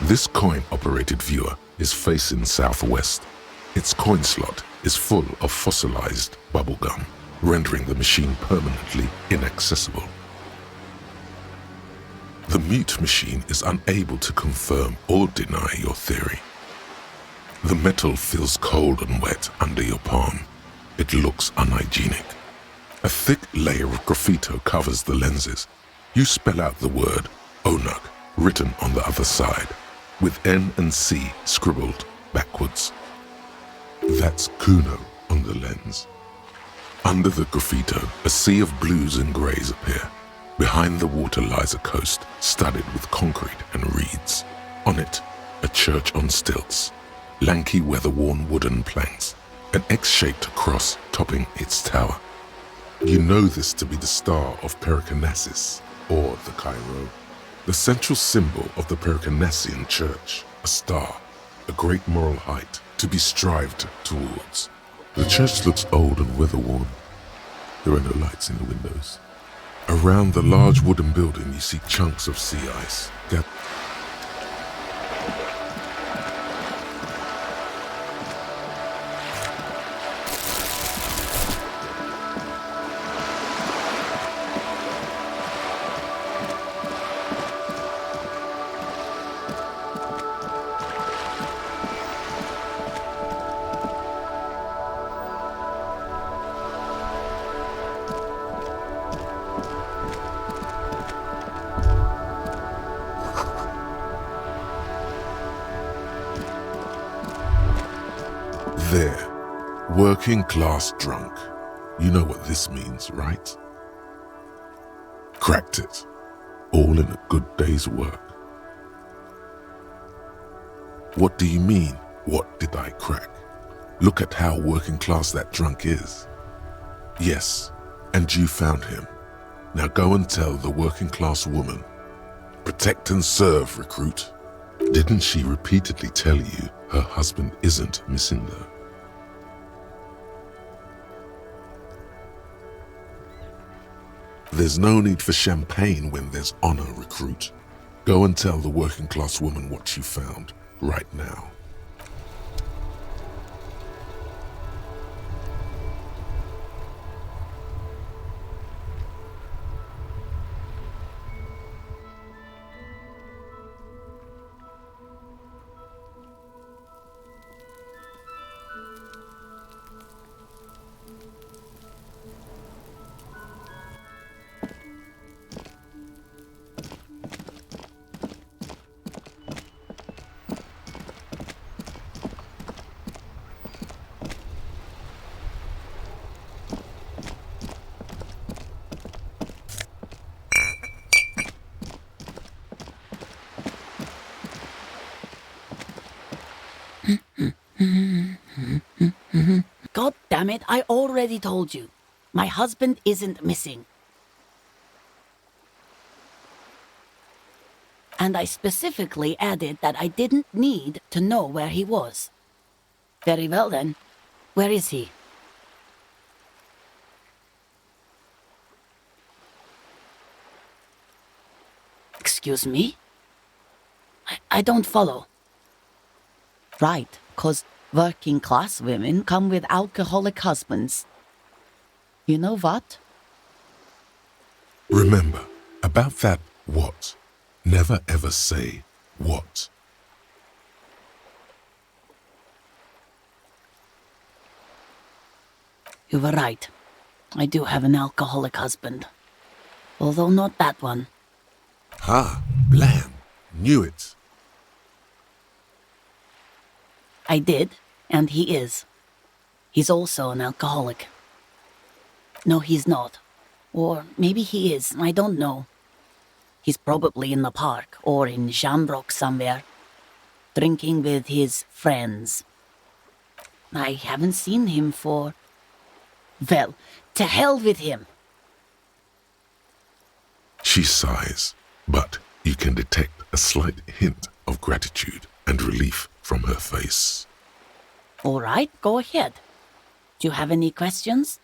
This coin-operated viewer is facing southwest. Its coin slot is full of fossilized bubblegum, rendering the machine permanently inaccessible. The mute machine is unable to confirm or deny your theory. The metal feels cold and wet under your palm. It looks unhygienic. A thick layer of graffito covers the lenses. You spell out the word Onuk written on the other side, with N and C scribbled backwards. That's Kuno on the lens. Under the graffito, a sea of blues and greys appear. Behind the water lies a coast studded with concrete and reeds. On it, a church on stilts, lanky weather-worn wooden planks, an X-shaped cross topping its tower. You know this to be the star of Pericarnassus, or the Cairo, the central symbol of the Pericarnassian church, a star, a great moral height to be strived towards. The church looks old and weather-worn. There are no lights in the windows. Around the large wooden building, you see chunks of sea ice. There, working class drunk. You know what this means, right? Cracked it, all in a good day's work. What do you mean, what did I crack? Look at how working class that drunk is. Yes, and you found him. Now go and tell the working class woman. Protect and serve, recruit. Didn't she repeatedly tell you her husband isn't missing though? There's no need for champagne when there's honor, recruit. Go and tell the working class woman what you found right now. God damn it, I already told you. My husband isn't missing. And I specifically added that I didn't need to know where he was. Very well then. Where is he? Excuse me? I don't follow. Right, 'cause working class women come with alcoholic husbands. You know what? Remember, about that what, never ever say what. You were right. I do have an alcoholic husband. Although not that one. Ha, blam, knew it. I did, and he is. He's also an alcoholic. No, he's not. Or maybe he is, I don't know. He's probably in the park or in Shamrock somewhere, drinking with his friends. I haven't seen him for... Well, to hell with him. She sighs, but you can detect a slight hint of gratitude and relief from her face. All right, go ahead. Do you have any questions?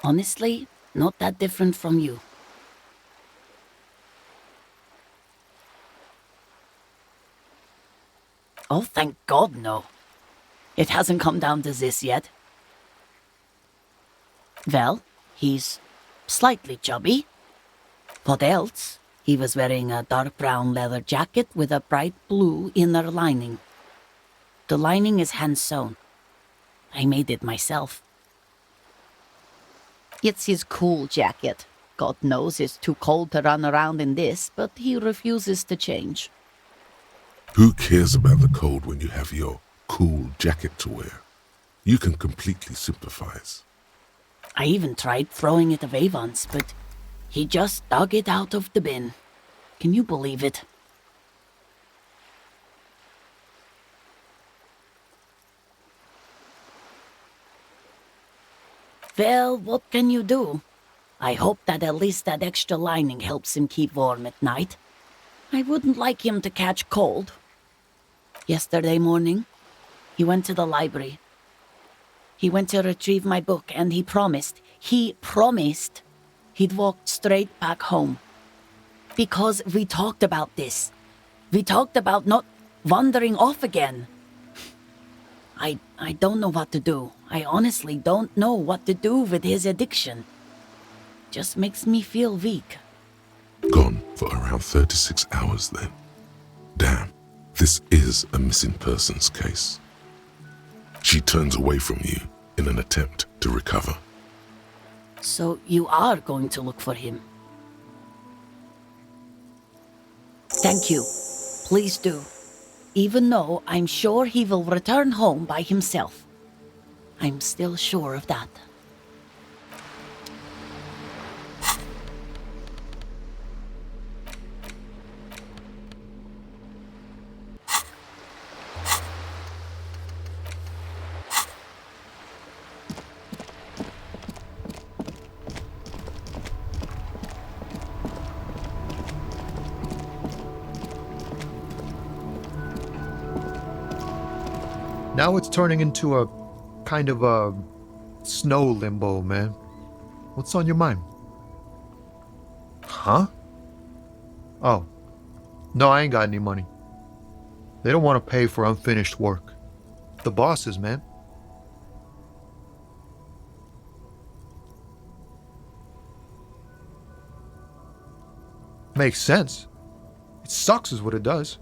Honestly, not that different from you. Oh, thank God, no. It hasn't come down to this yet. Well, he's slightly chubby. What else? He was wearing a dark brown leather jacket with a bright blue inner lining. The lining is hand-sewn. I made it myself. It's his cool jacket. God knows it's too cold to run around in this, but he refuses to change. Who cares about the cold when you have your cool jacket to wear? You can completely sympathize. I even tried throwing it away once, but he just dug it out of the bin. Can you believe it? Well, what can you do? I hope that at least that extra lining helps him keep warm at night. I wouldn't like him to catch cold. Yesterday morning, he went to the library. He went to retrieve my book, and he promised he'd walk straight back home. Because we talked about this. We talked about not wandering off again. I don't know what to do. I honestly don't know what to do with his addiction. Just makes me feel weak. Gone for around 36 hours then. Damn, this is a missing persons case. She turns away from you in an attempt to recover. So you are going to look for him? Thank you. Please do. Even though I'm sure he will return home by himself. I'm still sure of that. Now it's turning into a kind of a snow limbo, man. What's on your mind? Huh? Oh, No, I ain't got any money. They don't want to pay for unfinished work. The bosses, man. Makes sense. It sucks is what it does.